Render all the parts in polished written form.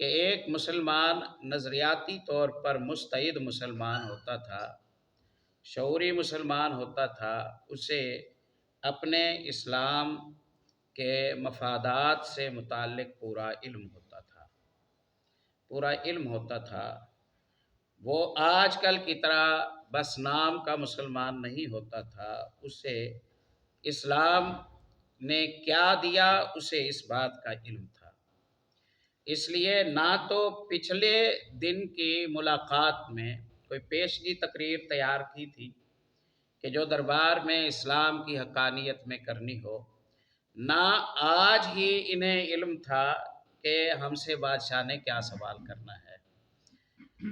کہ ایک مسلمان نظریاتی طور پر مستعد مسلمان ہوتا تھا، شعوری مسلمان ہوتا تھا، اسے اپنے اسلام کے مفادات سے متعلق پورا علم ہوتا تھا، پورا علم ہوتا تھا۔ وہ آج کل کی طرح بس نام کا مسلمان نہیں ہوتا تھا، اسے اسلام نے کیا دیا اسے اس بات کا علم تھا۔ اس لیے نہ تو پچھلے دن کی ملاقات میں کوئی پیشگی تقریر تیار کی تھی کہ جو دربار میں اسلام کی حقانیت میں کرنی ہو، نہ آج ہی انہیں علم تھا کہ ہم سے بادشاہ نے کیا سوال کرنا ہے،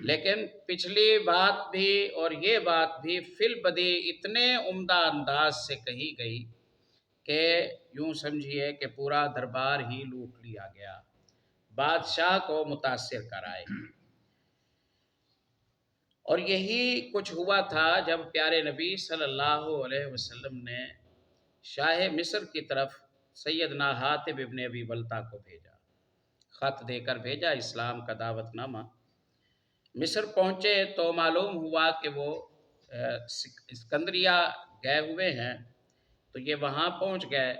لیکن پچھلی بات بھی اور یہ بات بھی فی البدی اتنے عمدہ انداز سے کہی گئی کہ یوں سمجھیے کہ پورا دربار ہی لوٹ لیا گیا، بادشاہ کو متاثر کرائے۔ اور یہی کچھ ہوا تھا جب پیارے نبی صلی اللہ علیہ وسلم نے شاہ مصر کی طرف سیدنا حاتب ابن ابی بلتہ کو بھیجا، خط دے کر بھیجا، اسلام کا دعوت نامہ۔ مصر پہنچے تو معلوم ہوا کہ وہ اسکندریہ گئے ہوئے ہیں، تو یہ وہاں پہنچ گئے۔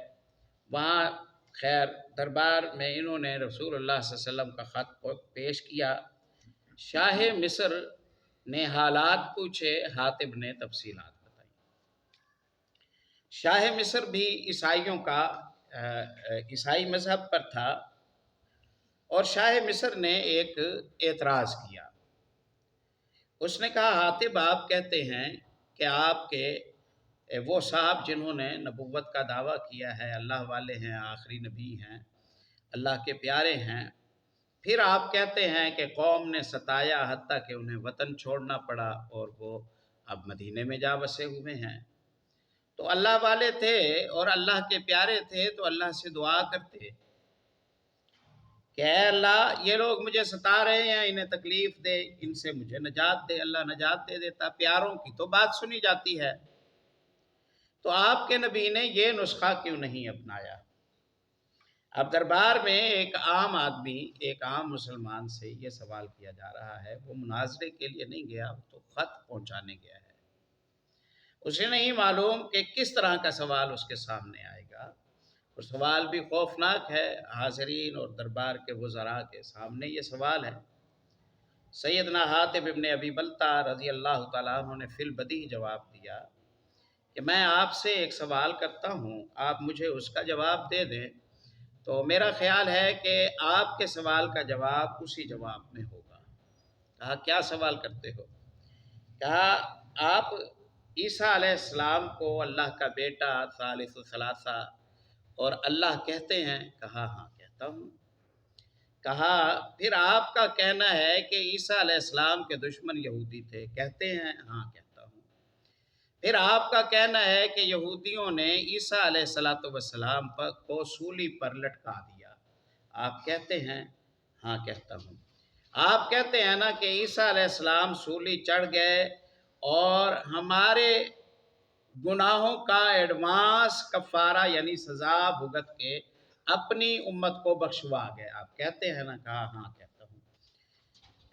وہاں خیر دربار میں انہوں نے رسول اللہ صلی اللہ علیہ وسلم کا خط پیش کیا۔ شاہ مصر نے حالات پوچھے، حاتب نے تفصیلات بتائی۔ شاہ مصر بھی عیسائیوں کا عیسائی مذہب پر تھا، اور شاہ مصر نے ایک اعتراض کیا۔ اس نے کہا حاتب آپ کہتے ہیں کہ آپ کے وہ صاحب جنہوں نے نبوت کا دعویٰ کیا ہے اللہ والے ہیں، آخری نبی ہیں، اللہ کے پیارے ہیں، پھر آپ کہتے ہیں کہ قوم نے ستایا حتیٰ کہ انہیں وطن چھوڑنا پڑا اور وہ اب مدینے میں جا بسے ہوئے ہیں۔ تو اللہ والے تھے اور اللہ کے پیارے تھے تو اللہ سے دعا کرتے کہ اے اللہ یہ لوگ مجھے ستا رہے ہیں، انہیں تکلیف دے، ان سے مجھے نجات دے، اللہ نجات دے دیتا۔ پیاروں کی تو بات سنی جاتی ہے، تو آپ کے نبی نے یہ نسخہ کیوں نہیں اپنایا؟ اب دربار میں ایک عام آدمی، ایک عام مسلمان سے یہ سوال کیا جا رہا ہے، وہ مناظرے کے لیے نہیں گیا، تو خط پہنچانے گیا ہے۔ اسے نہیں معلوم کہ کس طرح کا سوال اس کے سامنے آئے گا، اور سوال بھی خوفناک ہے، حاضرین اور دربار کے وزراء کے سامنے یہ سوال ہے۔ سیدنا حاتب ابن ابی بلتہ رضی اللہ تعالیٰ عنہ نے فی البدیہہ جواب دیا کہ میں آپ سے ایک سوال کرتا ہوں، آپ مجھے اس کا جواب دے دیں تو میرا خیال ہے کہ آپ کے سوال کا جواب اسی جواب میں ہوگا۔ کہا کیا سوال کرتے ہو؟ کہا آپ عیسیٰ علیہ السلام کو اللہ کا بیٹا، ثالث ثلاثہ اور اللہ کہتے ہیں؟ کہا ہاں کہتا ہوں۔ کہا پھر آپ کا کہنا ہے کہ عیسیٰ علیہ السلام کے دشمن یہودی تھے؟ کہتے ہیں ہاں کہتا ہوں۔ پھر آپ کا کہنا ہے کہ یہودیوں نے عیسیٰ علیہ السلام کو سولی پر لٹکا دیا؟ آپ کہتے ہیں ہاں کہتا ہوں۔ آپ کہتے ہیں نا کہ عیسیٰ علیہ السلام سولی چڑھ گئے اور ہمارے گناہوں کا ایڈوانس کفارہ یعنی سزا بھگت کے اپنی امت کو بخشوا گئے؟ آپ کہتے ہیں نا؟ کہا ہاں کہتا ہوں۔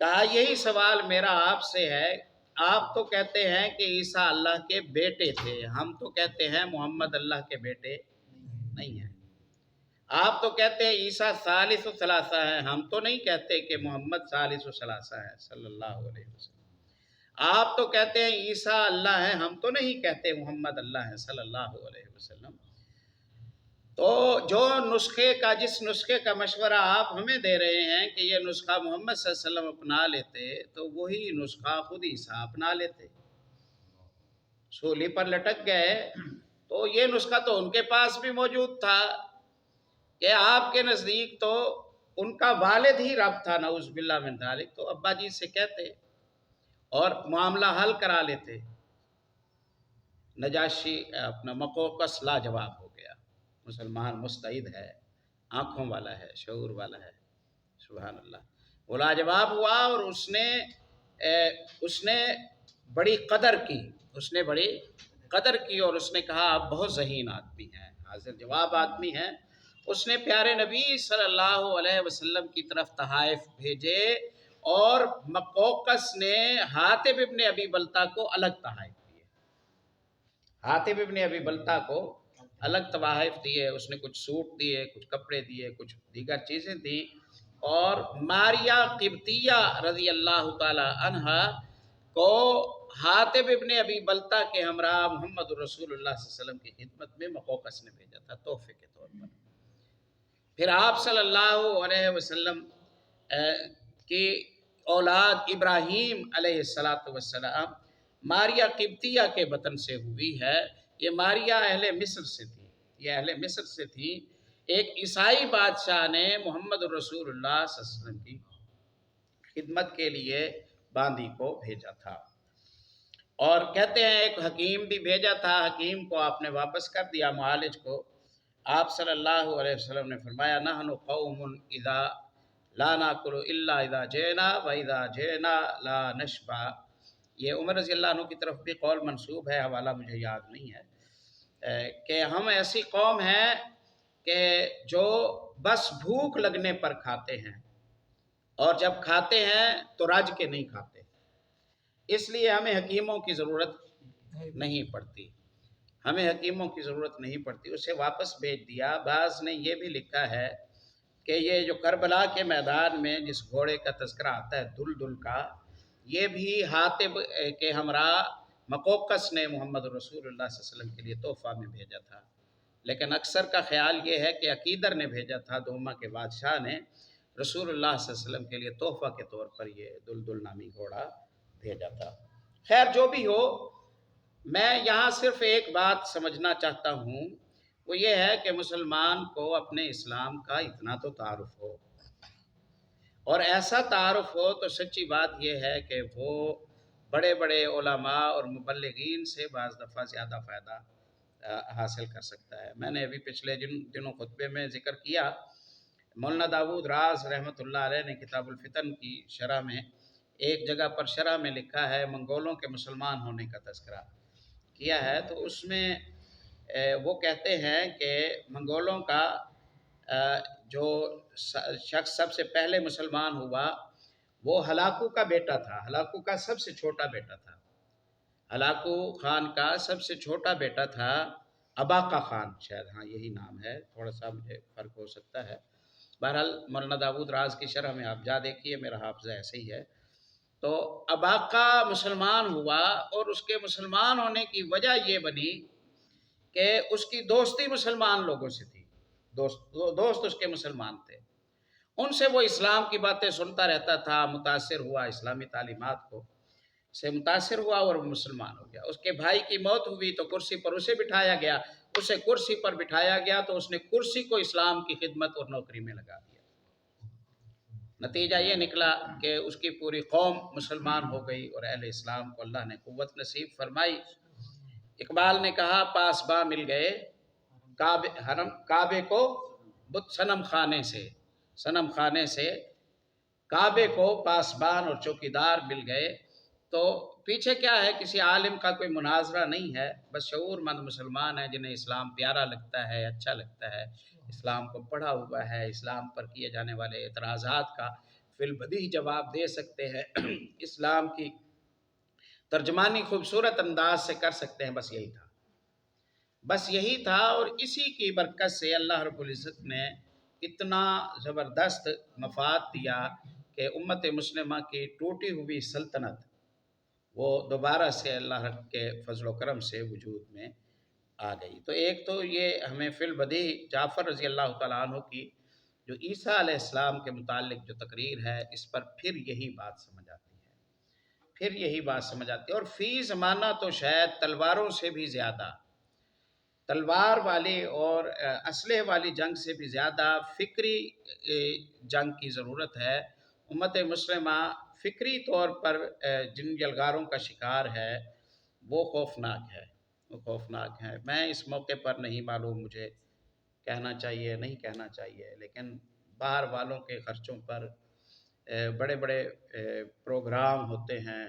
کہا یہی سوال میرا آپ سے ہے، آپ تو کہتے ہیں کہ عیسیٰ اللہ کے بیٹے تھے، ہم تو کہتے ہیں محمد اللہ کے بیٹے نہیں ہیں۔ آپ تو کہتے ہیں عیسیٰ ثالث ثلاثہ ہیں، ہم تو نہیں کہتے کہ محمد ثالث ثلاثہ ہے صلی اللہ علیہ وسلم۔ آپ تو کہتے ہیں عیسیٰ اللہ ہیں، ہم تو نہیں کہتے محمد اللہ ہیں صلی اللہ علیہ وسلم۔ تو جو جس نسخے کا مشورہ آپ ہمیں دے رہے ہیں کہ یہ نسخہ محمد صلی اللہ علیہ وسلم اپنا لیتے تو وہی نسخہ خود عیسیٰ اپنا لیتے۔ سولی پر لٹک گئے تو یہ نسخہ تو ان کے پاس بھی موجود تھا کہ آپ کے نزدیک تو ان کا والد ہی رب تھا، نعوذ باللہ من ذالک، تو ابا جی سے کہتے اور معاملہ حل کرا لیتے۔ نجاشی اپنا مقوقس لاجواب ہو گیا، مسلمان مستعد ہے، آنکھوں والا ہے، شعور والا ہے، سبحان اللہ۔ وہ لاجواب ہوا اور اس نے بڑی قدر کی، اور اس نے کہا آپ بہت ذہین آدمی ہیں، حاضر جواب آدمی ہیں، اس نے پیارے نبی صلی اللہ علیہ وسلم کی طرف تحائف بھیجے، اور مقوقس نے حاتب ابن ابی بلتہ کو الگ تحائف دیے۔ حاتب ابن ابی بلتہ کو الگ تحائف دیے، اس نے کچھ سوٹ دیے، کچھ کپڑے دیے، کچھ دیگر چیزیں دی، اور ماریہ قبطیہ رضی اللہ تعالی عنہا کو حاتب ابن ابی بلتہ کے ہمراہ محمد رسول اللہ صلی اللہ علیہ وسلم کی خدمت میں مقوقس نے بھیجا تھا تحفے کے طور پر۔ پھر آپ صلی اللہ علیہ وسلم کی اولاد ابراہیم علیہ السلام ماریہ قبطیہ کے وطن سے ہوئی ہے۔ یہ ماریہ اہل مصر سے تھی، یہ اہل مصر سے تھی۔ ایک عیسائی بادشاہ نے محمد رسول اللہ صلی اللہ علیہ وسلم کی خدمت کے لیے باندی کو بھیجا تھا، اور کہتے ہیں ایک حکیم بھی بھیجا تھا، حکیم کو آپ نے واپس کر دیا، معالج کو۔ آپ صلی اللہ علیہ وسلم نے فرمایا نحن قوم اذا لا ناکل الا اذا جئنا و اذا جئنا لا نشبع۔ یہ عمر رضی اللہ عنہ کی طرف بھی قول منسوب ہے، حوالہ مجھے یاد نہیں ہے، کہ ہم ایسی قوم ہیں کہ جو بس بھوک لگنے پر کھاتے ہیں، اور جب کھاتے ہیں تو رج کے نہیں کھاتے، اس لیے ہمیں حکیموں کی ضرورت نہیں پڑتی، ہمیں حکیموں کی ضرورت نہیں پڑتی۔ اسے واپس بھیج دیا۔ بعض نے یہ بھی لکھا ہے کہ یہ جو کربلا کے میدان میں جس گھوڑے کا تذکرہ آتا ہے دل کا، یہ بھی حاتب کے ہمراہ مقوقس نے محمد رسول اللہ صلی اللہ علیہ وسلم کے لیے تحفہ میں بھیجا تھا، لیکن اکثر کا خیال یہ ہے کہ عقیدر نے بھیجا تھا، دوما کے بادشاہ نے رسول اللہ صلی اللہ علیہ وسلم کے لیے تحفہ کے طور پر یہ دل نامی گھوڑا بھیجا تھا۔ خیر جو بھی ہو، میں یہاں صرف ایک بات سمجھنا چاہتا ہوں، وہ یہ ہے کہ مسلمان کو اپنے اسلام کا اتنا تو تعارف ہو، اور ایسا تعارف ہو تو سچی بات یہ ہے کہ وہ بڑے بڑے علماء اور مبلغین سے بعض دفعہ زیادہ فائدہ حاصل کر سکتا ہے۔ میں نے ابھی پچھلے دنوں خطبے میں ذکر کیا، مولانا داود راز رحمۃ اللہ علیہ نے کتاب الفتن کی شرح میں ایک جگہ پر شرح میں لکھا ہے، منگولوں کے مسلمان ہونے کا تذکرہ کیا ہے، تو اس میں وہ کہتے ہیں کہ منگولوں کا جو شخص سب سے پہلے مسلمان ہوا وہ ہلاکو کا بیٹا تھا، ہلاکو کا سب سے چھوٹا بیٹا تھا، ہلاکو خان کا سب سے چھوٹا بیٹا تھا اباقہ خان، شاید ہاں یہی نام ہے، تھوڑا سا مجھے فرق ہو سکتا ہے۔ بہرحال مولانا داود راز کی شرح میں آپ جا دیکھیے، میرا حافظہ ایسے ہی ہے۔ تو اباقہ مسلمان ہوا، اور اس کے مسلمان ہونے کی وجہ یہ بنی کہ اس کی دوستی مسلمان لوگوں سے تھی، دوست اس کے مسلمان تھے، ان سے وہ اسلام کی باتیں سنتا رہتا تھا، متاثر ہوا، اسلامی تعلیمات کو سے متاثر ہوا اور وہ مسلمان ہو گیا۔ اس کے بھائی کی موت ہوئی تو کرسی پر اسے بٹھایا گیا، اسے کرسی پر بٹھایا گیا تو اس نے کرسی کو اسلام کی خدمت اور نوکری میں لگا دیا۔ نتیجہ یہ نکلا کہ اس کی پوری قوم مسلمان ہو گئی، اور اہل اسلام کو اللہ نے قوت نصیب فرمائی۔ اقبال نے کہا پاسباں مل گئے کعبے کو بت صنم خانے سے کعبے کو پاسبان اور چوکیدار مل گئے۔ تو پیچھے کیا ہے، کسی عالم کا کوئی مناظرہ نہیں ہے، بس شعور مند مسلمان ہیں جنہیں اسلام پیارا لگتا ہے، اچھا لگتا ہے، اسلام کو پڑھا ہوا ہے، اسلام پر کیے جانے والے اعتراضات کا فی البدیہہ جواب دے سکتے ہیں، اسلام کی ترجمانی خوبصورت انداز سے کر سکتے ہیں۔ بس یہی تھا، اور اسی کی برکت سے اللہ رب العزت نے اتنا زبردست مفاد دیا کہ امت مسلمہ کی ٹوٹی ہوئی سلطنت وہ دوبارہ سے اللہ کے فضل و کرم سے وجود میں آ گئی۔ تو ایک تو یہ ہمیں فی البدیہہ جعفر رضی اللہ تعالیٰ عنہ کی جو عیسیٰ علیہ السلام کے متعلق جو تقریر ہے، اس پر پھر یہی بات سمجھ آتی ہے، اور فی زمانہ تو شاید تلواروں سے بھی زیادہ، تلوار والی اور اسلحے والی جنگ سے بھی زیادہ فکری جنگ کی ضرورت ہے۔ امت مسلمہ فکری طور پر جن یلغاروں کا شکار ہے وہ خوفناک ہے۔ میں اس موقع پر نہیں معلوم مجھے کہنا چاہیے نہیں کہنا چاہیے، لیکن باہر والوں کے خرچوں پر بڑے بڑے پروگرام ہوتے ہیں،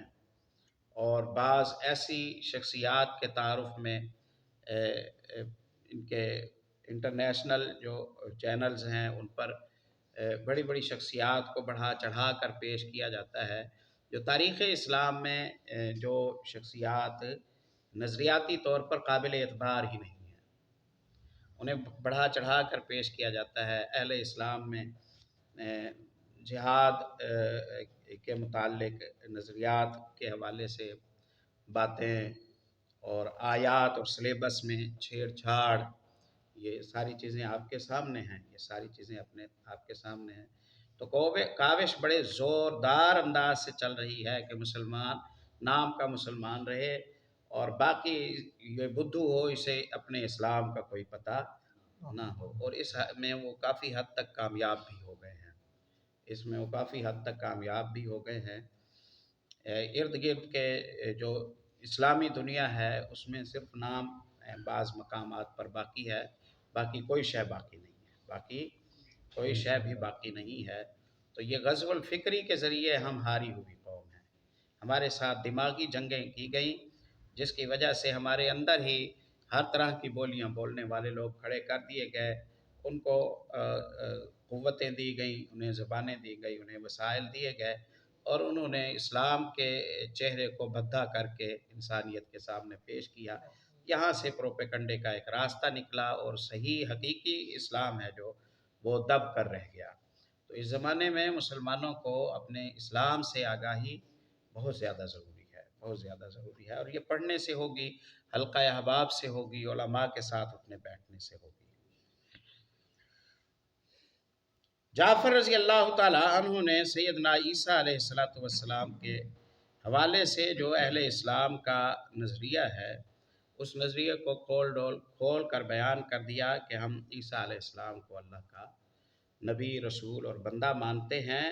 اور بعض ایسی شخصیات کے تعارف میں ان کے انٹرنیشنل جو چینلز ہیں ان پر بڑی بڑی شخصیات کو بڑھا چڑھا کر پیش کیا جاتا ہے، جو تاریخ اسلام میں جو شخصیات نظریاتی طور پر قابل اعتبار ہی نہیں ہیں، انہیں بڑھا چڑھا کر پیش کیا جاتا ہے۔ اہل اسلام میں جہاد کے متعلق نظریات کے حوالے سے باتیں اور آیات اور سلیبس میں چھیڑ چھاڑ، یہ ساری چیزیں آپ کے سامنے ہیں، یہ ساری چیزیں آپ کے سامنے ہیں۔ تو کاوش بڑے زوردار انداز سے چل رہی ہے کہ مسلمان نام کا مسلمان رہے اور باقی یہ بدھو ہو، اسے اپنے اسلام کا کوئی پتہ نہ ہو، اور اس میں وہ کافی حد تک کامیاب بھی ہو گئے ہیں، اس میں وہ کافی حد تک کامیاب بھی ہو گئے ہیں۔ ارد گرد کے جو اسلامی دنیا ہے اس میں صرف نام بعض مقامات پر باقی ہے، باقی کوئی شے باقی نہیں ہے، باقی کوئی شے بھی باقی نہیں ہے۔ تو یہ غزو الفکری کے ذریعے ہم ہاری ہوئی قوم ہیں، ہمارے ساتھ دماغی جنگیں کی گئیں، جس کی وجہ سے ہمارے اندر ہی ہر طرح کی بولیاں بولنے والے لوگ کھڑے کر دیے گئے، ان کو قوتیں دی گئیں، انہیں زبانیں دی گئی، انہیں وسائل دیے گئے، اور انہوں نے اسلام کے چہرے کو بھدا کر کے انسانیت کے سامنے پیش کیا۔ یہاں سے پروپیگنڈے کا ایک راستہ نکلا اور صحیح حقیقی اسلام ہے جو وہ دب کر رہ گیا۔ تو اس زمانے میں مسلمانوں کو اپنے اسلام سے آگاہی بہت زیادہ ضروری ہے، بہت زیادہ ضروری ہے، اور یہ پڑھنے سے ہوگی، حلقہ احباب سے ہوگی، علماء کے ساتھ اپنے بیٹھنے سے ہوگی۔ جعفر رضی اللہ تعالیٰ عنہ نے سیدنا عیسیٰ علیہ السلام کے حوالے سے جو اہل اسلام کا نظریہ ہے، اس نظریے کو کھول کر بیان کر دیا کہ ہم عیسیٰ علیہ السلام کو اللہ کا نبی، رسول اور بندہ مانتے ہیں،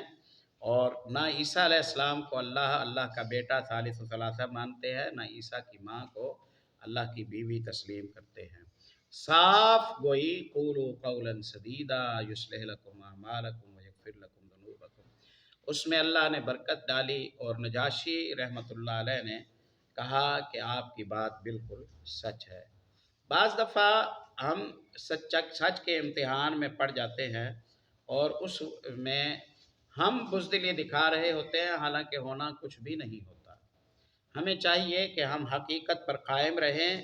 اور نہ عیسیٰ علیہ السلام کو اللہ کا بیٹا ثالث ثلاثہ مانتے ہیں، نہ عیسیٰ کی ماں کو اللہ کی بیوی تسلیم کرتے ہیں۔ صاف گوئی قولوا قولا سدیدا یصلح لکم اعمالکم ویغفر لکم ذنوبکم، اس میں اللہ نے برکت ڈالی، اور نجاشی رحمۃ اللہ علیہ نے کہا کہ آپ کی بات بالکل سچ ہے۔ بعض دفعہ ہم سچ کے امتحان میں پڑ جاتے ہیں اور اس میں ہم بزدلی دکھا رہے ہوتے ہیں، حالانکہ ہونا کچھ بھی نہیں ہوتا۔ ہمیں چاہیے کہ ہم حقیقت پر قائم رہیں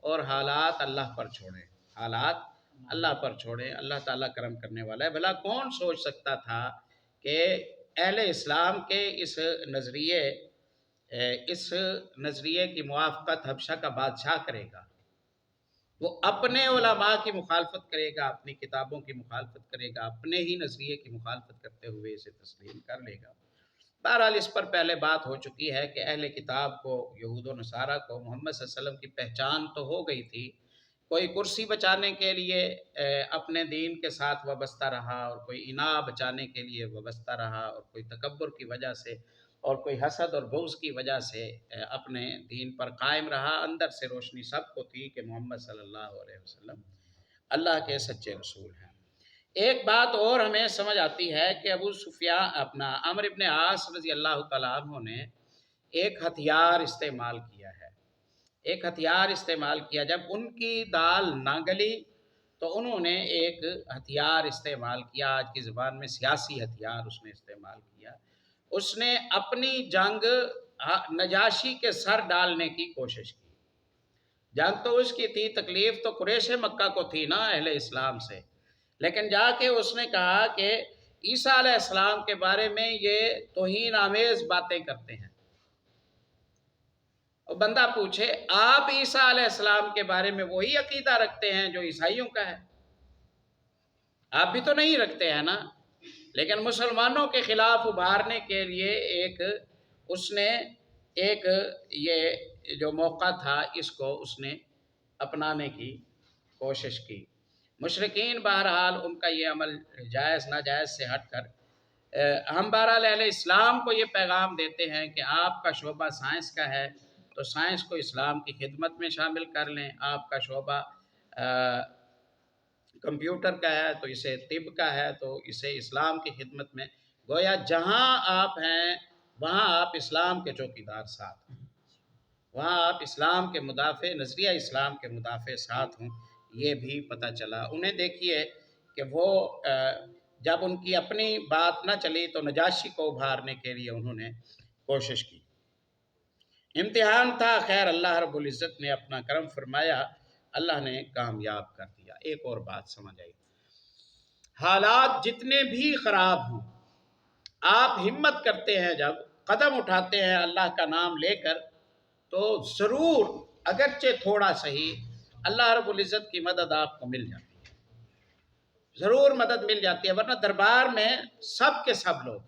اور حالات اللہ پر چھوڑیں، حالات اللہ پر چھوڑیں۔ اللہ تعالیٰ کرم کرنے والا ہے۔ بھلا کون سوچ سکتا تھا کہ اہل اسلام کے اس نظریے کی موافقت حبشہ کا بادشاہ کرے گا، وہ اپنے علماء کی مخالفت کرے گا، اپنی کتابوں کی مخالفت کرے گا، اپنے ہی نظریے کی مخالفت کرتے ہوئے اسے تسلیم کر لے گا۔ بہرحال اس پر پہلے بات ہو چکی ہے کہ اہل کتاب کو، یہود و نصارہ کو محمد صلی اللہ علیہ وسلم کی پہچان تو ہو گئی تھی، کوئی کرسی بچانے کے لیے اپنے دین کے ساتھ وابستہ رہا، اور کوئی اناء بچانے کے لیے وابستہ رہا، اور کوئی تکبر کی وجہ سے اور کوئی حسد اور بغض کی وجہ سے اپنے دین پر قائم رہا۔ اندر سے روشنی سب کو تھی کہ محمد صلی اللہ علیہ وسلم اللہ کے سچے رسول ہیں۔ ایک بات اور ہمیں سمجھ آتی ہے کہ ابو سفیان عمرو بن عاص رضی اللہ تعالیٰ عنہ نے ایک ہتھیار استعمال کیا ہے، ایک ہتھیار استعمال کیا۔ جب ان کی دال نہ گلی تو انہوں نے ایک ہتھیار استعمال کیا، آج کی زبان میں سیاسی ہتھیار اس نے استعمال کیا۔ اس نے اپنی جنگ نجاشی کے سر ڈالنے کی کوشش کی۔ جنگ تو اس کی تھی، تکلیف تو قریش مکہ کو تھی نا اہل اسلام سے، لیکن جا کے اس نے کہا کہ عیسیٰ علیہ السلام کے بارے میں یہ توہین آمیز باتیں کرتے ہیں۔ اور بندہ پوچھے، آپ عیسیٰ علیہ السلام کے بارے میں وہی عقیدہ رکھتے ہیں جو عیسائیوں کا ہے؟ آپ بھی تو نہیں رکھتے ہیں نا۔ لیکن مسلمانوں کے خلاف ابھارنے کے لیے اس نے یہ جو موقع تھا اس کو اس نے اپنانے کی کوشش کی۔ مشرکین بہرحال ان کا یہ عمل جائز ناجائز سے ہٹ کر ہم بہرحال اہل اسلام کو یہ پیغام دیتے ہیں کہ آپ کا شعبہ سائنس کا ہے تو سائنس کو اسلام کی خدمت میں شامل کر لیں، آپ کا شعبہ کمپیوٹر کا ہے تو اسے طب کا ہے تو اسے اسلام کی خدمت میں، گویا جہاں آپ ہیں وہاں آپ اسلام کے چوکیدار ساتھ ہیں، وہاں آپ اسلام کے مدافع، نظریہ اسلام کے مدافع ساتھ ہوں۔ یہ بھی پتہ چلا۔ انہیں دیکھیے کہ وہ جب ان کی اپنی بات نہ چلی تو نجاشی کو ابھارنے کے لیے انہوں نے کوشش کی۔ امتحان تھا، خیر اللہ رب العزت نے اپنا کرم فرمایا، اللہ نے کامیاب کر دیا۔ ایک اور بات سمجھ آئی، حالات جتنے بھی خراب ہوں، آپ ہمت کرتے ہیں، جب قدم اٹھاتے ہیں اللہ کا نام لے کر، تو ضرور اگرچہ تھوڑا صحیح اللہ رب العزت کی مدد آپ کو مل جاتی ہے، ضرور مدد مل جاتی ہے۔ ورنہ دربار میں سب کے سب لوگ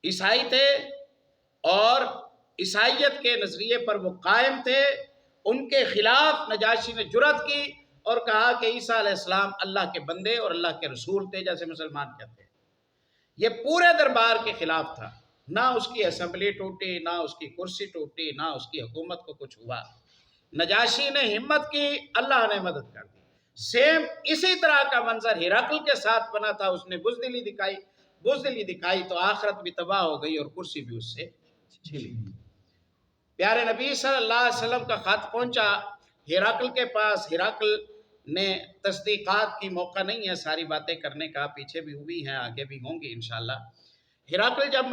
عیسائی تھے اور عیسائیت کے نظریے پر وہ قائم تھے، ان کے خلاف نجاشی نے جرأت کی اور کہا کہ عیسیٰ علیہ السلام اللہ کے بندے اور اللہ کے رسول تھے، جیسے مسلمان کہتے ہیں۔ یہ پورے دربار کے خلاف تھا، نہ اس کی اسمبلی ٹوٹی، نہ اس کی کرسی ٹوٹی، نہ اس کی حکومت کو کچھ ہوا۔ نجاشی نے ہمت کی، اللہ نے مدد کر دی۔ سیم اسی طرح کا منظر ہرقل کے ساتھ بنا تھا، اس نے بزدلی دکھائی تو آخرت بھی تباہ ہو گئی اور کرسی بھی اس سے چھلی۔ پیارے نبی صلی اللہ علیہ وسلم کا خط پہنچا ہرقل کے پاس۔ ہرقل نے تصدیقات کی موقع نہیں ہے ساری باتیں کرنے کا، پیچھے بھی ہوئی ہیں، آگے بھی ہوں گی انشاءاللہ۔ ہرقل جب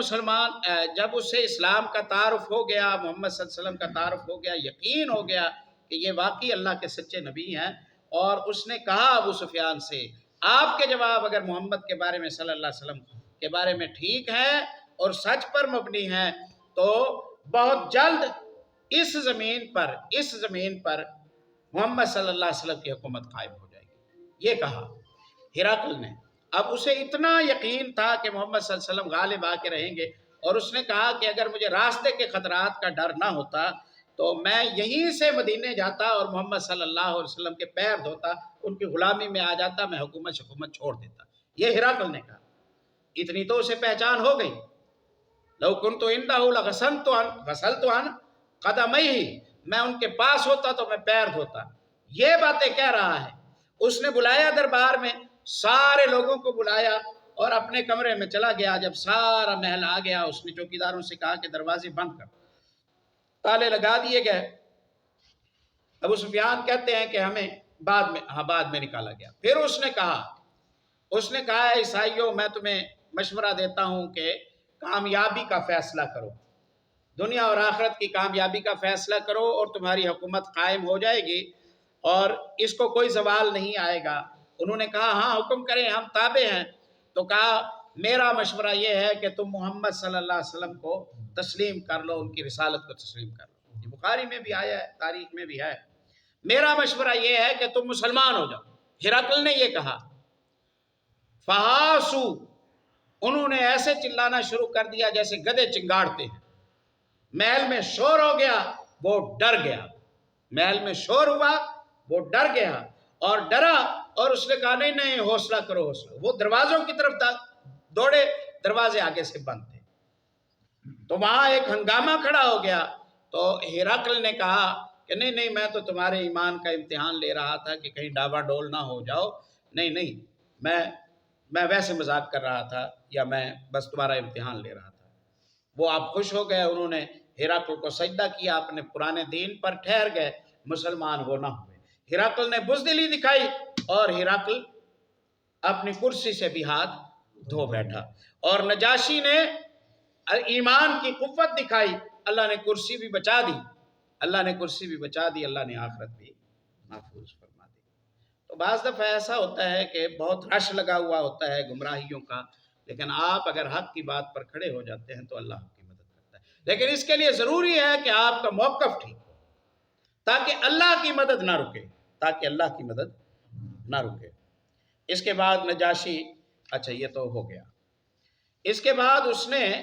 اس سے اسلام کا تعارف ہو گیا، محمد صلی اللہ علیہ وسلم کا تعارف ہو گیا، یقین ہو گیا کہ یہ واقعی اللہ کے سچے نبی ہیں، اور اس نے کہا ابو سفیان سے، آپ کے جواب اگر محمد کے بارے میں صلی اللہ علیہ وسلم کے بارے میں ٹھیک ہے اور سچ پر مبنی ہے تو بہت جلد اس زمین پر محمد صلی اللہ علیہ وسلم کی حکومت قائم ہو جائے گی۔ یہ کہا ہرقل نے۔ اب اسے اتنا یقین تھا کہ محمد صلی اللہ علیہ وسلم غالب آ کے رہیں گے، اور اس نے کہا کہ اگر مجھے راستے کے خطرات کا ڈر نہ ہوتا تو میں یہیں سے مدینے جاتا اور محمد صلی اللہ علیہ وسلم کے پیر دھوتا، ان کی غلامی میں آ جاتا، میں حکومت چھوڑ دیتا۔ یہ ہرقل نے کہا۔ اتنی تو اسے پہچان ہو گئی، لو کنت عنده لغسلت عن قدمیہ، میں ان کے پاس ہوتا تو میں پیر دھوتا۔ یہ باتیں کہہ رہا ہے۔ اس نے بلایا دربار میں، سارے لوگوں کو بلایا اور اپنے کمرے میں چلا گیا۔ جب سارا محل آ گیا، اس نے چوکیداروں سے کہا کہ دروازے بند کر، تالے لگا دیے گئے۔ ابو سفیان کہتے ہیں کہ ہمیں بعد میں نکالا گیا۔ پھر اس نے کہا عیسائیوں، میں تمہیں مشورہ دیتا ہوں کہ کامیابی کا فیصلہ کرو، دنیا اور آخرت کی کامیابی کا فیصلہ کرو، اور تمہاری حکومت قائم ہو جائے گی اور اس کو کوئی زوال نہیں آئے گا۔ انہوں نے کہا ہاں حکم کریں، ہم تابع ہیں۔ تو کہا میرا مشورہ یہ ہے کہ تم محمد صلی اللہ علیہ وسلم کو تسلیم کر لو، ان کی رسالت کو تسلیم کر لو۔ یہ بخاری میں بھی آیا ہے، تاریخ میں بھی ہے۔ میرا مشورہ یہ ہے کہ تم مسلمان ہو جاؤ۔ ہرقل نے یہ کہا۔ فہاسو، انہوں نے ایسے چلانا شروع کر دیا جیسے گدھے چنگاڑتے ہیں۔ محل میں شور ہو گیا، وہ ڈر گیا۔ محل میں شور ہوا، وہ ڈر گیا اور ڈرا، اور اس نے کہا نہیں حوصلہ کرو حوصلہ۔ وہ دروازوں کی طرف دوڑے، دروازے آگے سے بند تھے۔ تو وہاں ایک ہنگامہ کھڑا ہو گیا۔ تو ہرقل نے کہا کہ نہیں میں تو تمہارے ایمان کا امتحان لے رہا تھا کہ کہیں ڈاوا ڈول نہ ہو جاؤ، نہیں میں ویسے مذاق کر رہا تھا، یا میں بس تمہارا امتحان لے رہا تھا۔ وہ آپ خوش ہو گئے، انہوں نے ہرقل کو سجدہ کیا، اپنے پرانے دین پر ٹھہر گئے، مسلمان وہ نہ ہوئے۔ ہرقل نے بزدلی دکھائی اور ہرقل اپنی کرسی سے بھی ہاتھ دھو بیٹھا، اور نجاشی نے ایمان کی قوت دکھائی، اللہ نے کرسی بھی بچا دی، اللہ نے آخرت بھی محفوظ فرما دی۔ تو بعض دفعہ ایسا ہوتا ہے کہ بہت رش لگا ہوا ہوتا ہے گمراہیوں کا، لیکن آپ اگر حق کی بات پر کھڑے ہو جاتے ہیں تو اللہ آپ کی مدد کرتا ہے۔ لیکن اس کے لیے ضروری ہے کہ آپ کا موقف ٹھیک ہو، تاکہ اللہ کی مدد نہ رکے۔ اس کے بعد نجاشی، اچھا یہ تو ہو گیا۔ اس کے بعد اس نے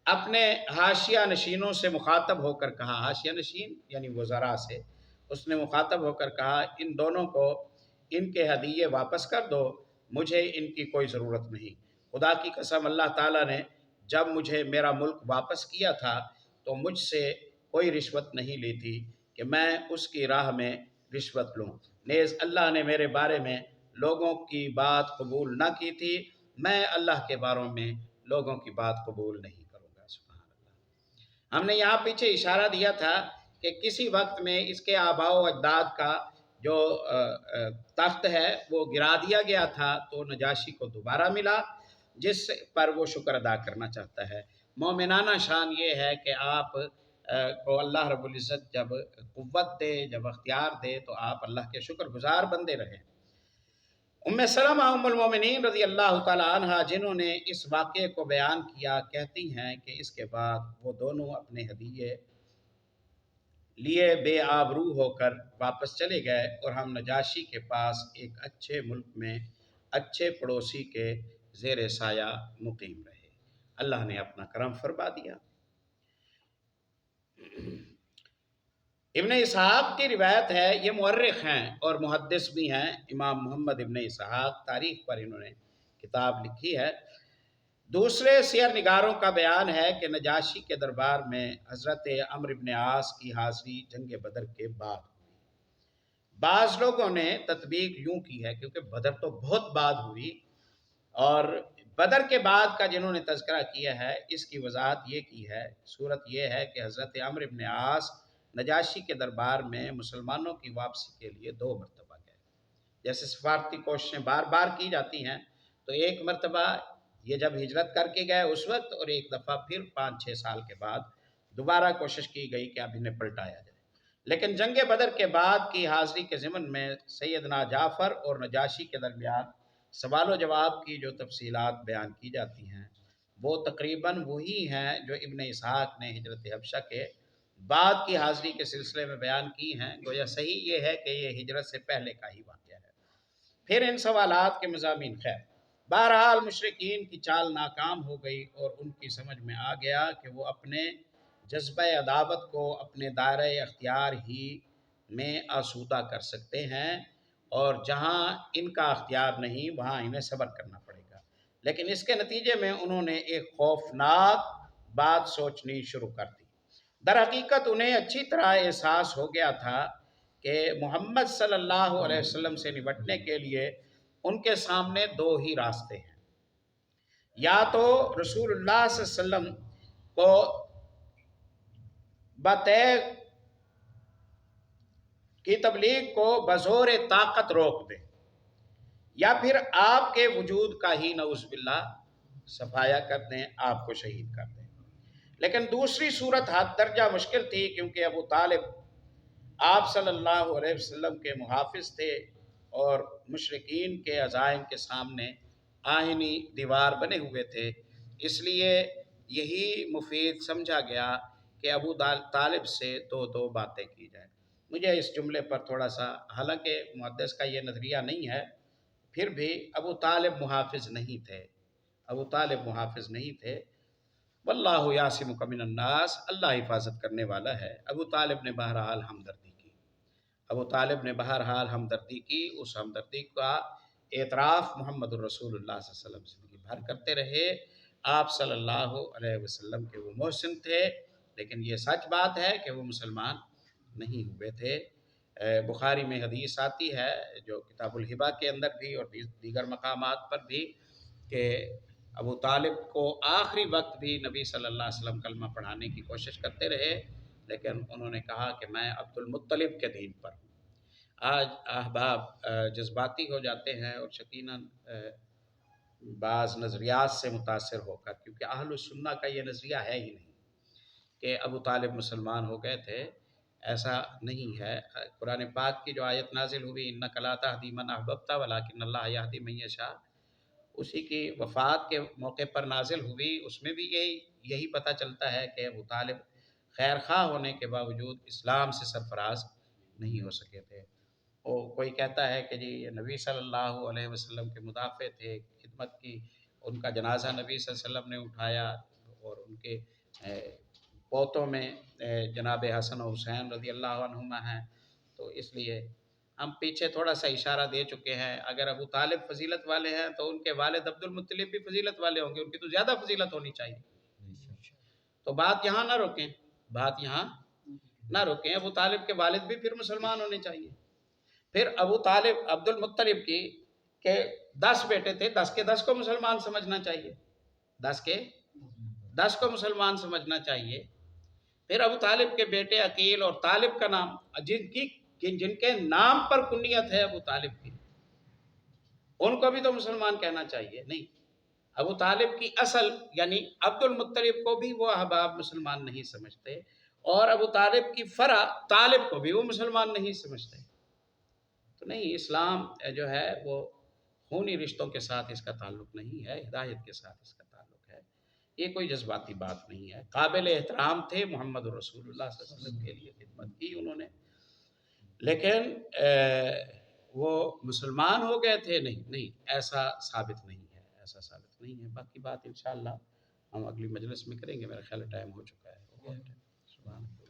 اپنے حاشیہ نشینوں سے مخاطب ہو کر کہا، حاشیہ نشین یعنی وزراء سے اس نے مخاطب ہو کر کہا، ان دونوں کو ان کے ہدیے واپس کر دو، مجھے ان کی کوئی ضرورت نہیں۔ خدا کی قسم اللہ تعالیٰ نے جب مجھے میرا ملک واپس کیا تھا تو مجھ سے کوئی رشوت نہیں لی تھی کہ میں اس کی راہ میں رشوت لوں، نیز اللہ نے میرے بارے میں لوگوں کی بات قبول نہ کی تھی، میں اللہ کے باروں میں لوگوں کی بات قبول نہیں کروں گا۔ سبحان اللہ۔ ہم نے یہاں پیچھے اشارہ دیا تھا کہ کسی وقت میں اس کے آباء و اجداد کا جو تخت ہے وہ گرا دیا گیا تھا تو نجاشی کو دوبارہ ملا، جس پر وہ شکر ادا کرنا چاہتا ہے۔ مومنانہ شان یہ ہے کہ آپ کو اللہ رب العزت جب قوت دے، جب اختیار دے، تو آپ اللہ کے شکر گزار بندے رہیں۔ ام سلمہ ام المومنین رضی اللہ تعالی عنہ جنہوں نے اس واقعے کو بیان کیا، کہتی ہیں کہ اس کے بعد وہ دونوں اپنے ہدیے لیے بے آبرو ہو کر واپس چلے گئے، اور ہم نجاشی کے پاس ایک اچھے ملک میں اچھے پڑوسی کے زیر سایہ مقیم رہے۔ اللہ نے اپنا کرم فرما دیا۔ ابن اسحاق کی روایت ہے، یہ مورخ ہیں اور محدث بھی ہیں، امام محمد ابن اسحاق تاریخ پر انہوں نے کتاب لکھی ہے۔ دوسرے سیر نگاروں کا بیان ہے کہ نجاشی کے دربار میں حضرت عمرو بن عاص کی حاضری جنگ بدر کے بعد ہوئی۔ بعض لوگوں نے تطبیق یوں کی ہے، کیونکہ بدر تو بہت بعد ہوئی، اور بدر کے بعد کا جنہوں نے تذکرہ کیا ہے، اس کی وضاحت یہ کی ہے، صورت یہ ہے کہ حضرت عمرو بن عاص نجاشی کے دربار میں مسلمانوں کی واپسی کے لیے 2 مرتبہ گئے۔ جیسے سفارتی کوششیں بار بار کی جاتی ہیں، تو ایک مرتبہ یہ جب ہجرت کر کے گئے اس وقت، اور ایک دفعہ پھر 5-6 سال کے بعد دوبارہ کوشش کی گئی کہ اب انہیں پلٹایا جائے۔ لیکن جنگ بدر کے بعد کی حاضری کے ضمن میں سیدنا جعفر اور نجاشی کے درمیان سوال و جواب کی جو تفصیلات بیان کی جاتی ہیں، وہ تقریباً وہی ہیں جو ابن اسحاق نے ہجرت حبشہ کے بعد کی حاضری کے سلسلے میں بیان کی ہیں۔ گویا صحیح یہ ہے کہ یہ ہجرت سے پہلے کا ہی واقعہ ہے۔ پھر ان سوالات کے مضامین خیر، بہرحال مشرکین کی چال ناکام ہو گئی، اور ان کی سمجھ میں آ گیا کہ وہ اپنے جذبہ عداوت کو اپنے دائرہ اختیار ہی میں آسودہ کر سکتے ہیں، اور جہاں ان کا اختیار نہیں وہاں انہیں صبر کرنا پڑے گا۔ لیکن اس کے نتیجے میں انہوں نے ایک خوفناک بات سوچنی شروع کر دی۔ در حقیقت انہیں اچھی طرح احساس ہو گیا تھا کہ محمد صلی اللہ علیہ وسلم سے نمٹنے کے لیے ان کے سامنے 2 ہی راستے ہیں، یا تو رسول اللہ صلی اللہ علیہ وسلم کو بطے کی تبلیغ کو بزور طاقت روک دیں، یا پھر آپ کے وجود کا ہی نعوذ باللہ صفایا کر دیں، آپ کو شہید کر دیں۔ لیکن دوسری صورت حد درجہ مشکل تھی، کیونکہ ابو طالب آپ صلی اللہ علیہ وسلم کے محافظ تھے، اور مشرکین کے عزائم کے سامنے آہنی دیوار بنے ہوئے تھے۔ اس لیے یہی مفید سمجھا گیا کہ ابو طالب سے 2 باتیں کی جائیں۔ مجھے اس جملے پر تھوڑا سا، حالانکہ محدث کا یہ نظریہ نہیں ہے، پھر بھی ابو طالب محافظ نہیں تھے، ابو طالب محافظ نہیں تھے۔ واللہ یعصمک من الناس، اللہ حفاظت کرنے والا ہے۔ ابو طالب نے بہرحال ہمدردی کی، ابو طالب نے بہرحال ہمدردی کی۔ اس ہمدردی کا اعتراف محمد الرسول اللہ صلی اللہ علیہ وسلم زندگی بھر کرتے رہے۔ آپ صلی اللہ علیہ وسلم کے وہ محسن تھے، لیکن یہ سچ بات ہے کہ وہ مسلمان نہیں ہوئے تھے۔ بخاری میں حدیث آتی ہے، جو کتاب الہبہ کے اندر بھی اور دیگر مقامات پر بھی، کہ ابو طالب کو آخری وقت بھی نبی صلی اللہ علیہ وسلم کلمہ پڑھانے کی کوشش کرتے رہے، لیکن انہوں نے کہا کہ میں عبد المطلب کے دین پر ہوں۔ آج احباب جذباتی ہو جاتے ہیں، اور یقیناً بعض نظریات سے متاثر ہو کر، کیونکہ اہل السنہ کا یہ نظریہ ہے ہی نہیں کہ ابو طالب مسلمان ہو گئے تھے، ایسا نہیں ہے۔ قرآن پاک کی جو آیت نازل ہوئی، اِنَّکَ لَا تَهْدِی مَنْ أَحْبَبْتَ وَلَٰكِنَّ اللَّهَ يَهْدِی مَن یَشَاءُ، اسی کی وفات کے موقع پر نازل ہوئی، اس میں بھی یہی پتہ چلتا ہے کہ ابو طالب خیر خواہ ہونے کے باوجود اسلام سے سرفراز نہیں ہو سکے تھے۔ اور کوئی کہتا ہے کہ جی یہ نبی صلی اللہ علیہ وسلم کے مدافع تھے، خدمت کی، ان کا جنازہ نبی صلی اللہ علیہ وسلم نے اٹھایا، اور ان کے پوتوں میں جناب حسن و حسین رضی اللہ عنہما ہیں، تو اس لیے ہم پیچھے تھوڑا سا اشارہ دے چکے ہیں۔ اگر ابو طالب فضیلت والے ہیں تو ان کے والد عبد المطلب بھی فضیلت والے ہوں گے، ان کی تو زیادہ فضیلت ہونی چاہیے۔ تو بات یہاں نہ روکیں، بات یہاں نہ روکیں، ابو طالب کے والد بھی پھر مسلمان ہونے چاہیے۔ پھر ابو طالب عبد المطلب کی کہ 10 بیٹے تھے، 10 کے 10 کو مسلمان سمجھنا چاہیے، 10 کے 10 کو مسلمان سمجھنا چاہیے۔ پھر ابو طالب کے بیٹے عقیل اور طالب کا نام، جن کی کہ جن کے نام پر کنیت ہے ابو طالب کی، ان کو بھی تو مسلمان کہنا چاہیے؟ نہیں، ابو طالب کی اصل یعنی عبد المطلب کو بھی وہ احباب مسلمان نہیں سمجھتے، اور ابو طالب کی فرع طالب کو بھی وہ مسلمان نہیں سمجھتے۔ تو نہیں، اسلام جو ہے وہ خونی رشتوں کے ساتھ اس کا تعلق نہیں ہے، ہدایت کے ساتھ اس کا تعلق ہے۔ یہ کوئی جذباتی بات نہیں ہے۔ قابل احترام تھے، محمد رسول اللہ صلی اللہ علیہ وسلم کے لیے خدمت کی انہوں نے، لیکن وہ مسلمان ہو گئے تھے؟ نہیں نہیں، ایسا ثابت نہیں ہے، ایسا ثابت نہیں ہے۔ باقی بات انشاءاللہ ہم اگلی مجلس میں کریں گے، میرا خیال ٹائم ہو چکا ہے، ہو گیا ہے ٹائم۔ سبحان اللہ۔